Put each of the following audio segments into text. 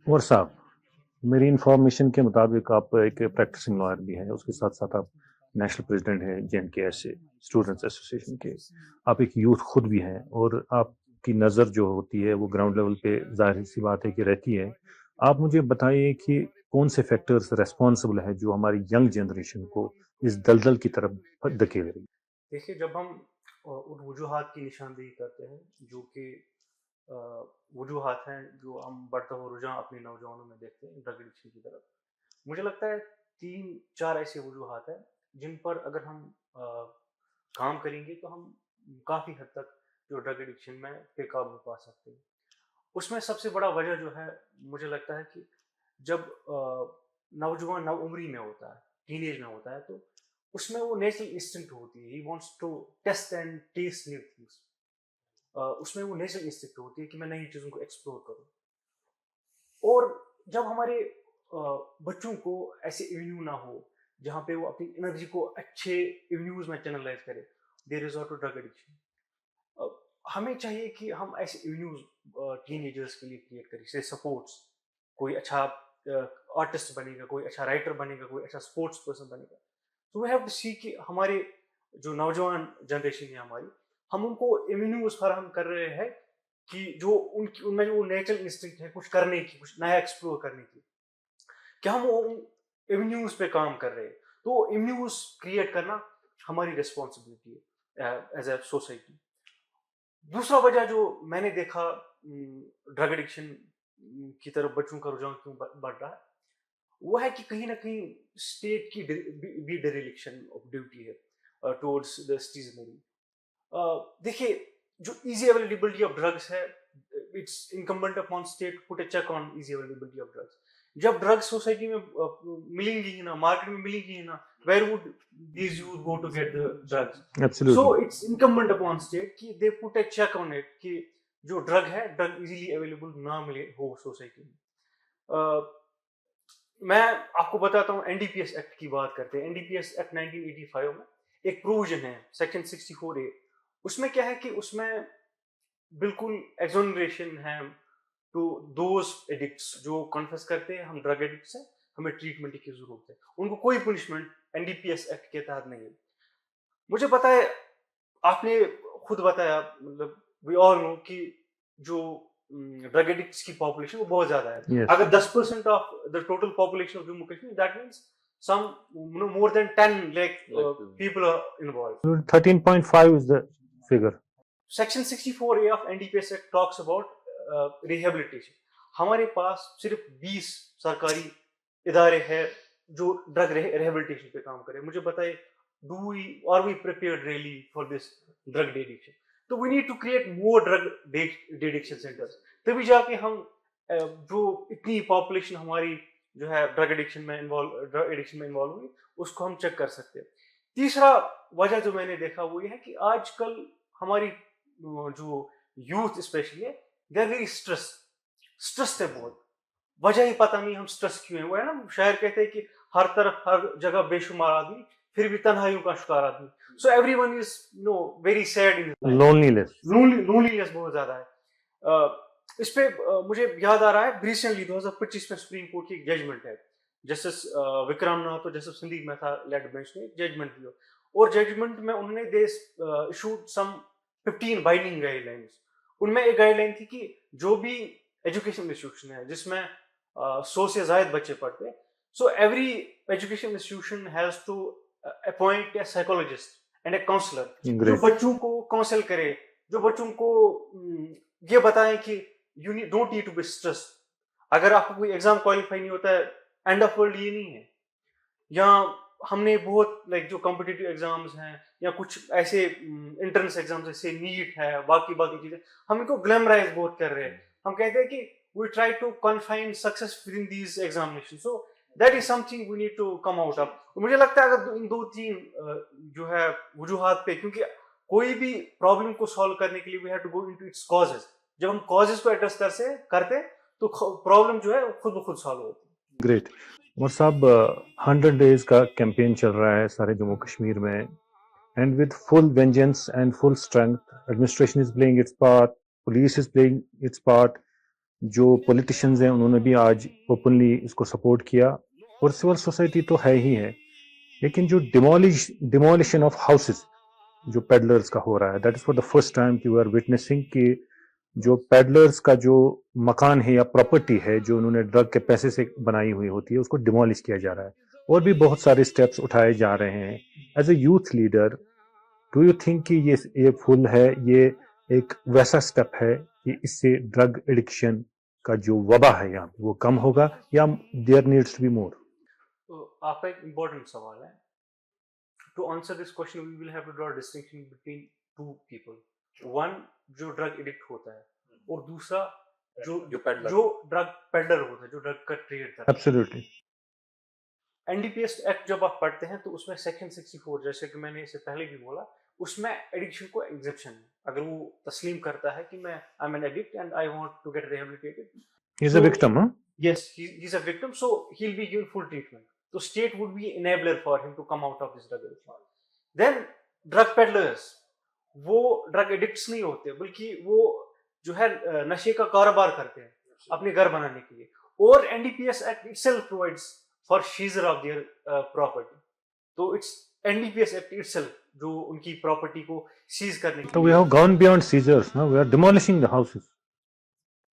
عمر صاحب، میری انفارمیشن کے مطابق آپ ایک پریکٹسنگ لائر بھی ہیں، اس کے ساتھ ساتھ آپ نیشنل پریزیڈنٹ ہیں JNK اسٹوڈنٹس ایسوسیشن کے، آپ ایک یوتھ خود بھی ہیں، اور آپ کی نظر جو ہوتی ہے وہ گراؤنڈ لیول پہ ظاہر سی بات ہے کہ رہتی ہے. آپ مجھے بتائیے کہ کون سے فیکٹرز ریسپانسبل ہیں جو ہماری ینگ جنریشن کو اس دلدل کی طرف دھکیل رہی. دیکھیے، جب ہم ان وجوہات کی نشاندہی کرتے ہیں جو کہ وجوہات ہیں جو ہم بڑھتا ہوا رجحان اپنے نوجوانوں میں دیکھتے ہیں ڈرگ ایڈکشن کی طرف، مجھے لگتا ہے 3-4 ایسے وجوہات ہیں جن پر اگر ہم کام کریں گے تو ہم کافی حد تک جو ڈرگ ایڈکشن میں پہ قابو پا سکتے ہیں. اس میں سب سے بڑا وجہ جو ہے مجھے لگتا ہے کہ جب نوجوان نو عمری میں ہوتا ہے، ٹین ایج میں ہوتا ہے، تو اس میں وہ نیچرل انسٹنکٹ ہوتی ہے. He wants to taste and test new things. اس میں وہ نیچرل انسٹنکٹ ہوتی ہے کہ میں نئی چیزوں کو ایکسپلور کروں. اور جب ہمارے بچوں کو ایسے ایونیو نہ ہو جہاں پہ وہ اپنی انرجی کو اچھے ایونیوز میں چینلائز کرے، they resort to drug addiction. ہمیں چاہیے کہ ہم ایسے ایونیوز ٹین ایجرس کے لیے کریٹ کریں، جیسے سپورٹس. کوئی اچھا آرٹسٹ بنے گا، کوئی اچھا رائٹر بنے گا، کوئی اچھا اسپورٹس پرسن بنے گا. تو وی ہیو ٹو سی کہ ہمارے جو نوجوان جنریشن ہے ہماری، ہم ان کو ایونیوز فراہم کر رہے ہیں کہ جو ان میں جو نیچرل انسٹنکٹ ہے کچھ کرنے کی، کچھ نیا ایکسپلور کرنے کی، کیا ہم ان ایونیوز پہ کام کر رہے ہیں. تو ایونیوز کریٹ کرنا ہماری ریسپانسبلٹی ہے ایز اے سوسائٹی. دوسرا وجہ جو میں نے دیکھا ڈرگ ایڈکشن کی طرف بچوں کا رجحان کیوں بڑھ رہا ہے، وہ ہے کہ کہیں نہ کہیں اسٹیٹ کی بھی ڈیریلیکشن آف ڈیوٹی ہے ٹورڈس دا سٹیزنری. دیکھیے، جو ایزی اویلیبلٹی آف ڈرگس ہے، it's incumbent upon state put a check on easy availability of drugs. جب ڈرگ سوسائٹی میں ملیں گی ہی نا، مارکیٹ میں ملیں گی ہی نا، where would these youths go to get the drugs? So it's incumbent upon state کہ they put a check on it کہ جو ڈرگ ہے، ڈرگ ایزیلی اویلیبل نہ ملے ہو سوسائٹی میں. میں آپ کو بتاتا ہوں، NDPS ایکٹ کی بات کرتے ہیں. NDPS ایکٹ 1985 میں ایک پروویژن ہے سیکشن 64A. اس میں کیا ہے کہ اس میں بالکل ایگزونریشن ہے ٹو دوز ایڈکٹس جو کنفیس کرتے ہیں ہم ڈرگ ایڈکٹس ہیں، ہمیں ٹریٹمنٹ کی ضرورت ہے. ان کو کوئی پنشمنٹ NDPS ایکٹ کے تحت نہیں ہے. مجھے پتا ہے، آپ نے خود بتایا، مطلب وی آل نو کہ جو ڈرگ ایڈکٹس کی پاپولیشن وہ بہت زیادہ ہے. اگر 10% of the total population of Jammu Kashmir, that means some more than 10 lakh people are involved. 13.5 is the figure. Section 64A of NDPS Act talks about rehabilitation. ہمارے پاس صرف 20 سرکاری ادارے ہیں جو ڈرگ ریہیبلیٹیشن پہ کام کرے. مجھے بتائے، are we prepared really for this drug addiction? تو we need to create more drug addiction centers. تبھی جا کے ہم جو اتنی پاپولیشن ہماری جو ہے ڈرگ ایڈکشن میں انوالو ہوئی، اس کو ہم چیک کر سکتے ہیں. تیسرا وجہ جو میں نے دیکھا وہ یہ ہے کہ آج کل ہماری جو یوتھ اسپیشلی ہے، دے آر ویری اسٹریس ہے بہت. وجہ ہی پتہ نہیں ہم اسٹریس کیوں ہیں. وہ ہے نا، شاعر کہتے ہیں کہ ہر طرف ہر جگہ بے شمار آدمی، پھر بھی تنہائیوں کا شکار آدمی. So everyone is very sad. Loneliness بہت زیادہ ہے. اس پہ مجھے یاد آ رہا ہے، ریسنٹلی 2025 میں سپریم کورٹ کی ایک ججمنٹ ہے. جسٹس وکرام ناتھ اور justice Sandeep Mehta lead bench نے ججمنٹ دیا، اور ججمنٹ میں انہوں نے دے ایشوڈ سم 15 بائنڈنگ گائیڈ لائنس. ان میں ایک گائیڈ لائن تھی کہ جو بھی ایجوکیشن انسٹیٹیوشن ہے جس میں 100 سے زائد بچے پڑھتے ہیں، so every education institution has to appoint a psychologist and a counsellor جو بچوں کو کاؤنسل کرے، جو بچوں کو یہ بتائیں کہ you don't need to be stress. اگر آپ کو کوئی ایگزام کوالیفائی نہیں ہوتا ہے، اینڈ آف ورلڈ یہ نہیں ہے. یا ہم نے بہت جو کمپٹیٹیو ایگزامز ہیں یا کچھ ایسے انٹرنس ایگزامز جیسے نیٹ ہے، باقی چیزیں، ہم ان کو گلیمرائز بہت کر رہے ہیں. ہم کہتے ہیں کہ we try to confine success within these examination. So that is something we need to come out of. مجھے لگتا ہے اگر ان 2-3 جو ہے وجوہات پہ، کیونکہ کوئی بھی پرابلم کو سالو کرنے کے لیے we have to go into its causes. جب ہم کازز کو ایڈریس کرتے تو پرابلم جو ہے خود بخود سالو ہوتی ہے. گریٹ. عمر صاحب، 100 days کا کیمپین چل رہا ہے سارے جموں کشمیر میں، and with full vengeance and full strength administration is playing its part, police is playing its part. جو پولیٹیشنز ہیں انہوں نے بھی آج اوپنلی اس کو سپورٹ کیا، اور سول سوسائٹی تو ہے ہی ہے، لیکن جو ڈیمولیشن آف ہاؤسز جو پیڈلرز کا ہو رہا ہے، that is for the first time کہ وی آر وٹنسنگ کہ جو پیڈلرز کا جو مکان ہے یا پراپرٹی ہے جو انہوں نے ڈرگ کے پیسے سے بنائی ہوئی ہوتی ہے اس کو ڈیمولش کیا جا رہا ہے، اور بھی بہت سارے اسٹیپس اٹھائے جا رہے ہیں۔ As a youth leader do you think کہ یہ فل ہے، یہ ایک ویسا اسٹیپ ہے کہ اس سے ڈرگ ایڈکشن کا جو وبا ہے یہاں وہ کم ہوگا، یا there needs to be more? آپ کا ایک امپورٹنٹ سوال ہے. To answer this question we will have to draw distinction between two people. One جو ڈرگ ایڈکٹ ہوتا ہے، اور دوسرا جو ڈرگ پیڈلر ہوتا ہے، جو ڈرگ کا ٹریڈ کرتا ہے. Absolutely. N D P S act جب آپ پڑھتے ہیں تو اس میں سیکشن 64، جیسے کہ میں نے اس سے پہلے بھی بولا، اس میں ایڈکشن کو ایگزپشن ہے. اگر وہ تسلیم کرتا ہے کہ میں I am an addict and I want to get rehabilitated, he is a victim. yes, he's a victim, so he'll be given full treatment. So state would be enabler for him to come out of this drug addiction. Then drug peddlers وہ drug addicts نہیں ہوتے، بلکہ وہ جو ہے نشے کا کاروبار کرتے ہیں اپنے گھر بنانے کے لیے. اور N D P S act itself provides for seizure of their property. تو it's N D P S act itself جو ان کی پراپرٹی کو سیز کرنے کے So we have gone beyond seizures, now we are demolishing the houses.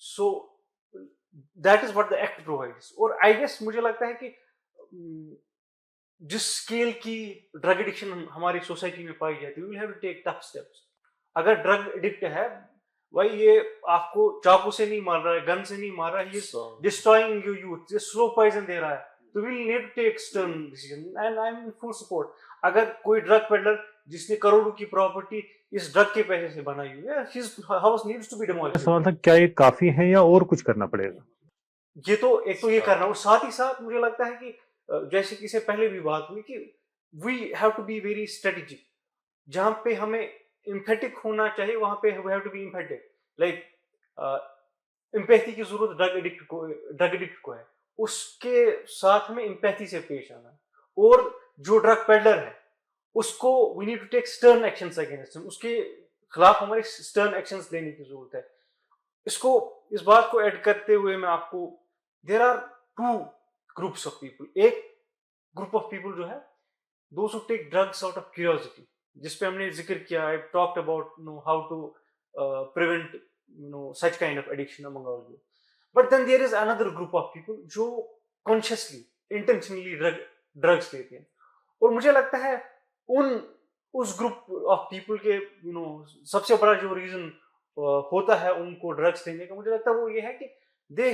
So that is what the act provides. اور I guess مجھے لگتا ہے کہ جس اسکیل کی ڈرگ ایڈکشن ہماری سوسائٹی میں پائی جاتی ہے، we will have to take tough steps. اگر ڈرگ ایڈکٹ ہے بھائی، یہ آپ کو چاقو سے نہیں مار رہا ہے، گن سے نہیں مار رہا ہے، یہ ڈسٹرائنگ یور یوتھ، یہ سلو پوائزن دے رہا ہے، تو we will need to take stern decision and I am in full support. اگر کوئی ڈرگ پیڈلر جس نے کروڑوں کی پراپرٹی اس ڈرگ کے پیسے سے بنائی ہوئی ہے، his house needs to be demolished. سوال تھا کیا یہ کافی ہے یا اور کچھ کرنا پڑے گا؟ یہ تو ایک تو یہ کرنا، اور ساتھ ہی ساتھ مجھے لگتا ہے کہ جیسے کہ سے پہلے بھی بات ہوئی کہ we have to be very strategic. جہاں پہ ہمیں امپیتھک ہونا چاہیے وہاں پہ we have to be empathic. Like empathy کی ضرورت ڈرگ ایڈکٹ کو ہے، اس کے ساتھ ہمیں امپیتھی سے پیش آنا. اور جو ڈرگ پیڈلر ہے اس کو we need to take stern actions against him, اس کے خلاف ہمارے اسٹرن ایکشنز لینے کی ضرورت ہے. اس بات کو ایڈ کرتے ہوئے میں آپ کو، there are two groups of people. ایک گروپ آف پیپل جو ہے those who take drugs out of curiosity, جس پہ ہم نے ذکر کیا، I talked about how to prevent such kind of addiction among all you. But then there is another group of people جو consciously intentionally drugs لیتے ہیں. اور مجھے لگتا ہے اس گروپ آف پیپل کے سب سے بڑا جو ریزن ہوتا ہے ان کو ڈرگس لینے کا، مجھے لگتا ہے وہ یہ ہے کہ دے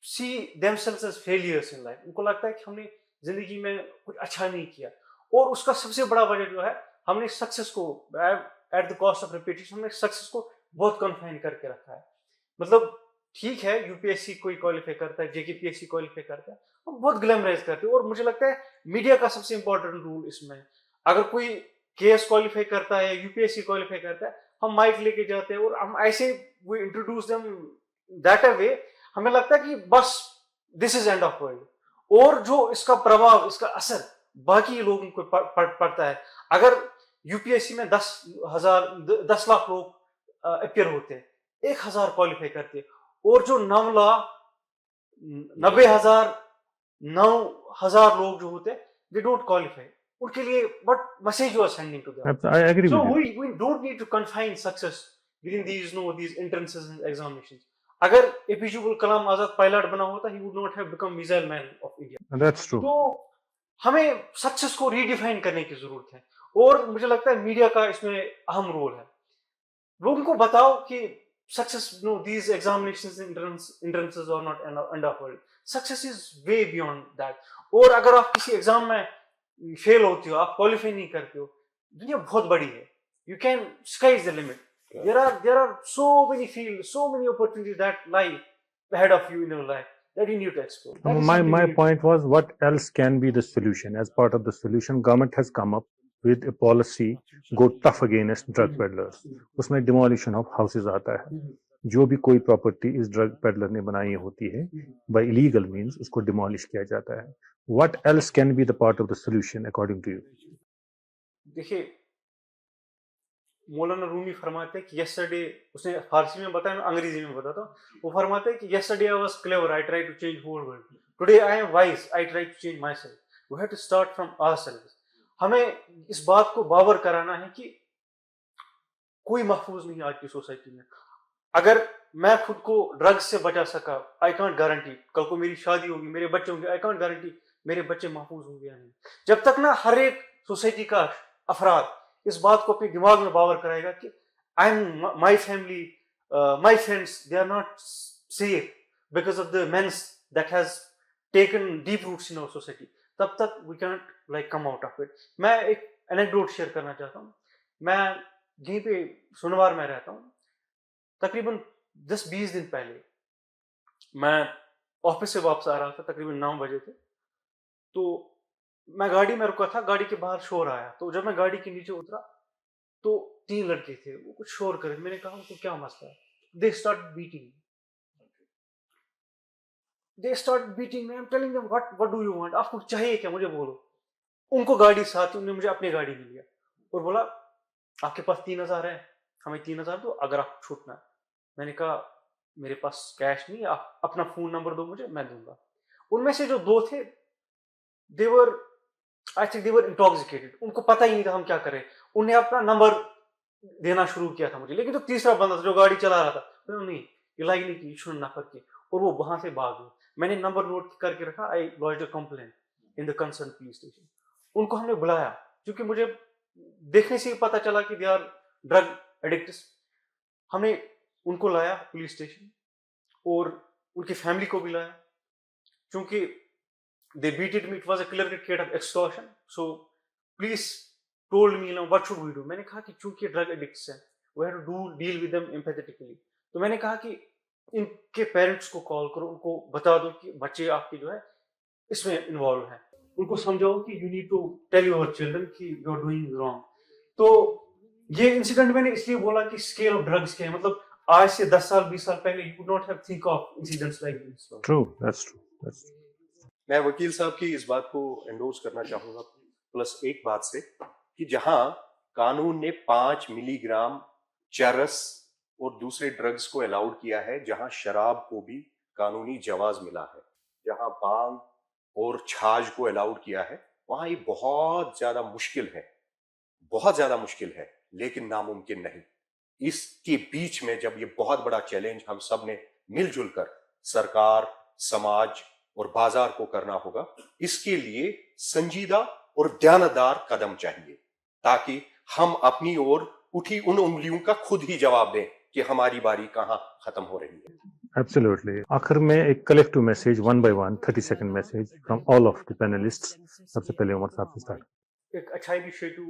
سی themselves as failures in life. ان کو لگتا ہے کہ ہم نے زندگی میں کچھ اچھا نہیں کیا، اور اس کا سب سے بڑا وجہ جو ہے ہم نے سکسیس کو at the cost of repetition, ہم نے سکسیس کو بہت کنفائن کر کے رکھا ہے. مطلب ٹھیک ہے یو پی ایس سی کوئی کوالیفائی کرتا ہے، جے کے پی ایس سی کوالیفائی کرتا ہے، ہم بہت گلیمرائز کرتے ہیں. اور مجھے لگتا ہے میڈیا کا سب سے امپورٹنٹ رول اس میں، اگر کوئی کے ایس کوالیفائی کرتا ہے یا U P S C qualify کرتا ہے، ہم مائک لے کے جاتے ہیں اور ہم ایسے we introduce them that a way, ہمیں لگتا ہے کہ بس this is end of world. اور جو اس کا پربھاؤ، اس کا اثر باقی لوگوں کو پڑتا ہے. اگر یو پی ایس سی میں 10 لاکھ لوگ اپیئر ہوتے ہیں، 1000 کوالیفائی کرتے، اور جو 9,90,000 لوگ جو ہوتے ہیں they don't qualify. ان کے لیے what message you are sending to them? I agree So with you. we don't need to confine success within these entrances and examinations. اگر اے پی جے ابوالکلام آزاد پائلٹ بنا ہوتا he would not have become missile man of India. That's true. تو ہمیں success کو redefine کرنے کی ضرورت ہے، اور مجھے لگتا ہے میڈیا کا اس میں اہم رول ہے. لوگوں کو بتاؤ کہ success these examinations entrances are not end of world. Success is way beyond that. اور اگر آپ کسی ایگزام میں فیل ہوتے ہو، آپ کوالیفائی نہیں کرتے ہو، دنیا بہت بڑی ہے. You can sky is the limit. There are so many fields, so many opportunities that lie ahead of you in your life that you need to explore. My point was, what else can be the solution? As part of the solution, government has come up with a policy, go tough against drug peddlers. اس میں demolition of houses آتا ہے. جو بھی کوئی property اس drug pedlar نے بنائی ہوتی ہے بائی illegal means، اس کو demolish کیا جاتا ہے. What else can be the part of the solution according to you? دیکھیے مولانا رومی فرماتے ہیں کہ یسٹرڈے، اس نے فارسی میں بتایا، میں انگریزی میں بتاتا ہوں. وہ فرماتے ہیں کہ yesterday I was clever I try to change whole world, today I am wise I try to change myself. We have to start from ourself. ہمیں اس بات کو باور کرانا ہے کہ کوئی محفوظ نہیں آج کی سوسائٹی میں. اگر میں خود کو ڈرگس سے بچا سکا، آئی کانٹ گارنٹی کل کو میری شادی ہوگی، میرے بچے ہوں گے، آئی کانٹ گارنٹی میرے بچے محفوظ ہوں گے یا نہیں. جب تک نا ہر ایک سوسائٹی کا افراد اس بات کو اپنے دماغ میں باور کرائے گا کہ I am my family my friends they are not safe because of the menace that has taken deep roots in our society, تب تک we can't like come out of it. میں ایک اینیکڈوٹ شیئر کرنا چاہتا ہوں. میں یہیں پہ سنوار میں رہتا ہوں. تقریباً 10-20 دن پہلے میں آفس سے واپس آ رہا تھا، تقریباً 9 بجے تھے. تو میں گاڑی میں رکا تھا، گاڑی کے باہر شور آیا. تو جب میں گاڑی کے نیچے اترا تو 3 لڑکے تھے، وہ کچھ شور کر رہے. میں نے کہا ان کو کیا مسئلہ ہے؟ دے اسٹارٹ بیٹنگ میں. I'm telling them what do you want؟ آپ کو چاہیے کیا، مجھے بولو. ان کو گاڑی ساتھ تھی، انہوں نے مجھے اپنی گاڑی میں لیا اور بولا آپ کے پاس 3,000 ہے، ہمیں 3,000 دو اگر آپ چھوٹنا. میں نے کہا میرے پاس کیش نہیں، آپ اپنا فون نمبر دو مجھے، میں دوں گا. ان میں سے جو 2 تھے they were intoxicated، ان کو پتہ ہی نہیں تھا ہم کیا کریں. انہوں نے اپنا نمبر دینا شروع کیا تھا مجھے. لیکن جو تیسرا بندہ تھا جو گاڑی چلا رہا تھا، انہوں نے یہ لائی نہیں کی شن نفر کی، اور وہ وہاں سے بھاگ گئے. میں نے نمبر نوٹ کر کے رکھا، آئی lodged a complaint in the concerned police station. ان کو ہم نے بلایا کیونکہ مجھے دیکھنے سے ہی پتہ چلا کہ دے آر ڈرگ ایڈکٹس. ہم نے ان کو لایا پولیس اسٹیشن اور ان کی فیملی کو بھی لایا. چونکہ they beat me, it was a clear case of extortion. So police told me, what should we do? میں نے کہا کہ چونکہ ڈرگ ایڈکٹس ہیں we have to deal with them empathetically. تو میں نے کہا کہ ان کے پیرنٹس کو کال کرو، ان کو بتا دو کہ بچے آپ کے جو ہے اس میں انوالو ہیں. ان کو سمجھاؤ کہ you need to tell your children کہ یو آر ڈوئنگ رانگ. تو یہ انسیڈنٹ میں نے اس لیے بولا کہ اسکیل آف ڈرگس کیا ہے. مطلب آج سے 10 سال 20 سال پہلے you could not have think of incidents like this. True, that's true. میں وکیل صاحب کی اس بات کو انڈورس کرنا چاہوں گا پلس ایک بات سے کہ جہاں قانون نے 5 ملی گرام چرس اور دوسرے ڈرگز کو الاؤڈ کیا ہے، جہاں شراب کو بھی قانونی جواز ملا ہے، جہاں بانگ اور چھاج کو الاؤڈ کیا ہے، وہاں یہ بہت زیادہ مشکل ہے لیکن ناممکن نہیں. اس کے بیچ میں جب یہ بہت بڑا چیلنج ہم سب نے مل جل کر سرکار، سماج اور بازار کو کرنا ہوگا، اس کے لیے سنجیدہ اور دیانتدار قدم چاہیے تاکہ ہم اپنی اور اٹھی ان انگلیوں کا خود ہی جواب دیں کہ ہماری باری کہاں ختم ہو رہی ہے. Absolutely. آخر میں ایک collective message 1 by 1 30 second message from all of the panelist. سب سے پہلے عمر صاحب سے اسٹارٹ. ایک اچھا انیشیٹو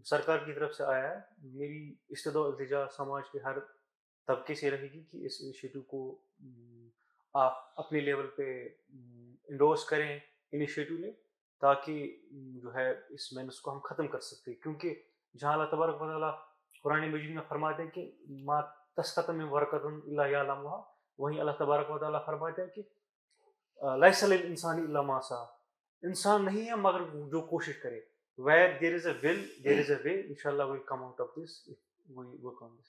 سرکار کی طرف سے آیا ہے. میری استدعا و التجا سماج کے ہر طبقے سے رہے گی کہ اس انیشیٹو کو آپ اپنے لیول پہ انڈورس کریں انیشیٹو لیں تاکہ جو ہے اس مینس کو ہم ختم کر سکتے. کیونکہ جہاں اللہ تبارک و تعالیٰ قرآن مجید میں فرماتے ہیں کہ ما تسقط من ورقۃ الا یعلمها، وہیں اللہ تبارک و تعالیٰ فرماتے ہیں کہ لیس للانسان الا ما سعى، انسان نہیں ہے مگر جو کوشش کرے. Where there is a will, there is a way. Inshallah we'll come out of this if we work on this.